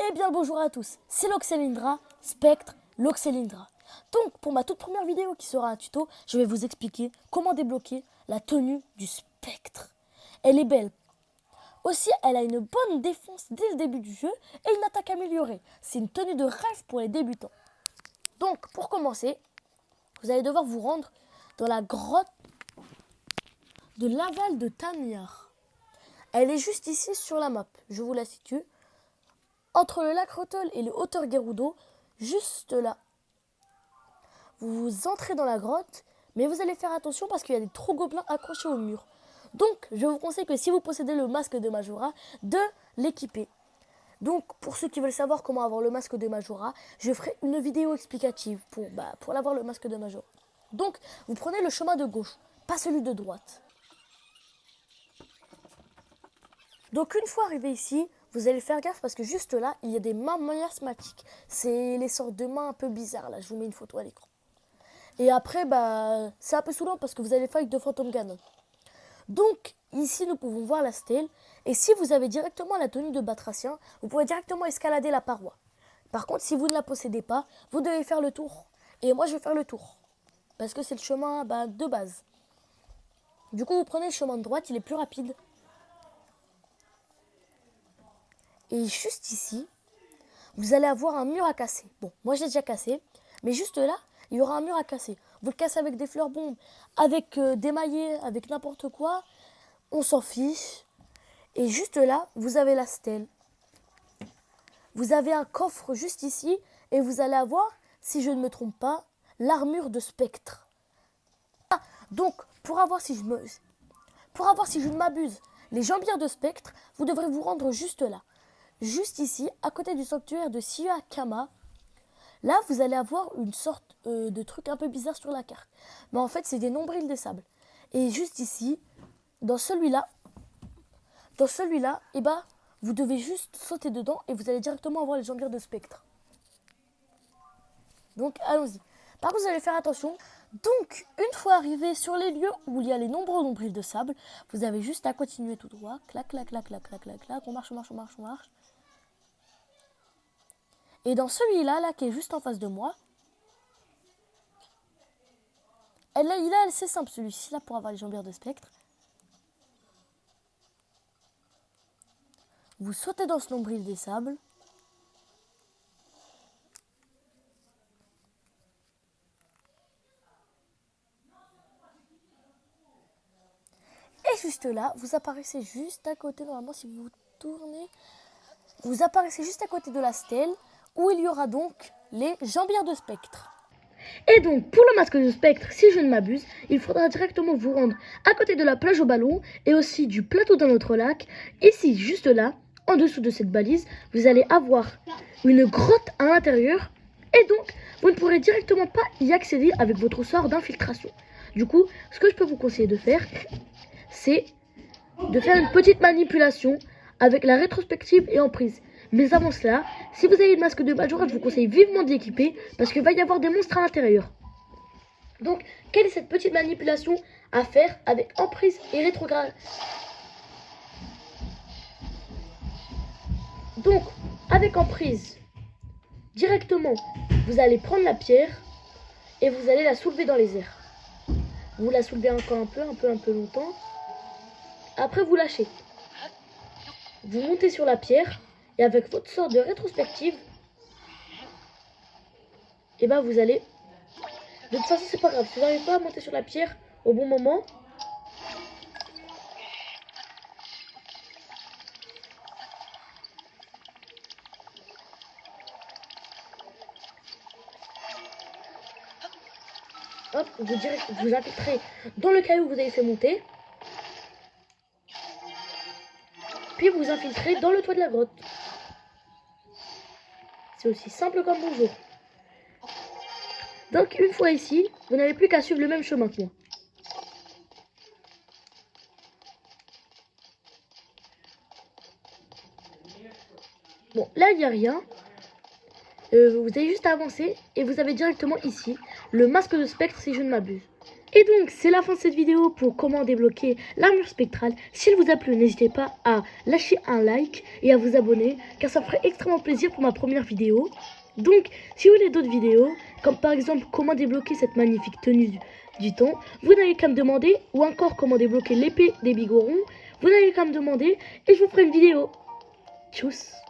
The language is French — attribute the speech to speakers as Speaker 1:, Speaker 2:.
Speaker 1: Eh bien bonjour à tous, c'est Loxelindra, Spectre, Loxelindra. Donc pour ma toute première vidéo qui sera un tuto, je vais vous expliquer comment débloquer la tenue du Spectre. Elle est belle. Aussi, elle a une bonne défense dès le début du jeu et une attaque améliorée. C'est une tenue de rêve pour les débutants. Donc pour commencer, vous allez devoir vous rendre dans la grotte de l'aval de Tamiar. Elle est juste ici sur la map, je vous la situe. Entre le lac Rotol et le hauteur Gerudo, juste là. Vous entrez dans la grotte, mais vous allez faire attention parce qu'il y a des trous gobelins accrochés au mur. Donc, je vous conseille que si vous possédez le masque de Majora, de l'équiper. Donc, pour ceux qui veulent savoir comment avoir le masque de Majora, je ferai une vidéo explicative pour l'avoir le masque de Majora. Donc, vous prenez le chemin de gauche, pas celui de droite. Donc, une fois arrivé ici, vous allez faire gaffe parce que juste là, il y a des mains miasmatiques. C'est les sortes de mains un peu bizarres. Là, je vous mets une photo à l'écran. Et après, c'est un peu saoulant parce que vous allez fight de fantôme canon. Donc, ici, nous pouvons voir la stèle. Et si vous avez directement la tenue de Batracien, vous pouvez directement escalader la paroi. Par contre, si vous ne la possédez pas, vous devez faire le tour. Et moi, je vais faire le tour. Parce que c'est le chemin de base. Du coup, vous prenez le chemin de droite, il est plus rapide. Et juste ici, vous allez avoir un mur à casser. Bon, moi je l'ai déjà cassé, mais juste là, il y aura un mur à casser. Vous le cassez avec des fleurs bombes, avec des maillets, avec n'importe quoi, on s'en fiche. Et juste là, vous avez la stèle. Vous avez un coffre juste ici, et vous allez avoir, si je ne me trompe pas, l'armure de Spectre. Ah, donc, pour avoir si je ne m'abuse, les jambières de Spectre, vous devrez vous rendre juste là. Juste ici, à côté du sanctuaire de Siakama, là, vous allez avoir une sorte de truc un peu bizarre sur la carte. Mais en fait, c'est des nombrils des sables. Et juste ici, dans celui-là, vous devez juste sauter dedans et vous allez directement avoir les jambières de Spectre. Donc, allons-y. Par contre, vous allez faire attention. Donc, une fois arrivé sur les lieux où il y a les nombreux nombrils de sable, vous avez juste à continuer tout droit. Clac, clac, clac, clac, clac, clac, clac. On marche, on marche, on marche, on marche. Et dans celui-là, là, qui est juste en face de moi, c'est simple, celui-ci, là, pour avoir les jambières de Spectre. Vous sautez dans ce nombril des sables. Et juste là, vous apparaissez juste à côté, normalement, si vous tournez, vous apparaissez juste à côté de la stèle, où il y aura donc les jambières de Spectre. Et donc, pour le masque de Spectre, si je ne m'abuse, il faudra directement vous rendre à côté de la plage au ballon et aussi du plateau d'un autre lac. Ici, juste là, en dessous de cette balise, vous allez avoir une grotte à l'intérieur. Et donc, vous ne pourrez directement pas y accéder avec votre sort d'infiltration. Du coup, ce que je peux vous conseiller de faire, c'est de faire une petite manipulation avec la rétrospective et emprise. Mais avant cela, si vous avez le masque de Majora, je vous conseille vivement de l'équiper parce qu'il va y avoir des monstres à l'intérieur. Donc, quelle est cette petite manipulation à faire avec emprise et rétrograde? Donc, avec emprise, directement, vous allez prendre la pierre et vous allez la soulever dans les airs. Vous la soulevez encore un peu longtemps. Après, vous lâchez. Vous montez sur la pierre. Et avec votre sort de rétrospective, et vous allez... De toute façon, c'est pas grave. Si vous n'arrivez pas à monter sur la pierre au bon moment, hop, vous infiltrez dans le caillou que vous avez fait monter. Puis vous infiltrez dans le toit de la grotte. C'est aussi simple comme bonjour. Donc, une fois ici, vous n'avez plus qu'à suivre le même chemin que moi. Bon, là, il n'y a rien. Vous avez juste à avancer et vous avez directement ici le masque de Spectre si je ne m'abuse. Et donc, c'est la fin de cette vidéo pour comment débloquer l'armure spectrale. Si elle vous a plu, n'hésitez pas à lâcher un like et à vous abonner, car ça me ferait extrêmement plaisir pour ma première vidéo. Donc, si vous voulez d'autres vidéos, comme par exemple comment débloquer cette magnifique tenue du temps, vous n'avez qu'à me demander, ou encore comment débloquer l'épée des bigorons, vous n'avez qu'à me demander et je vous ferai une vidéo. Tchuss!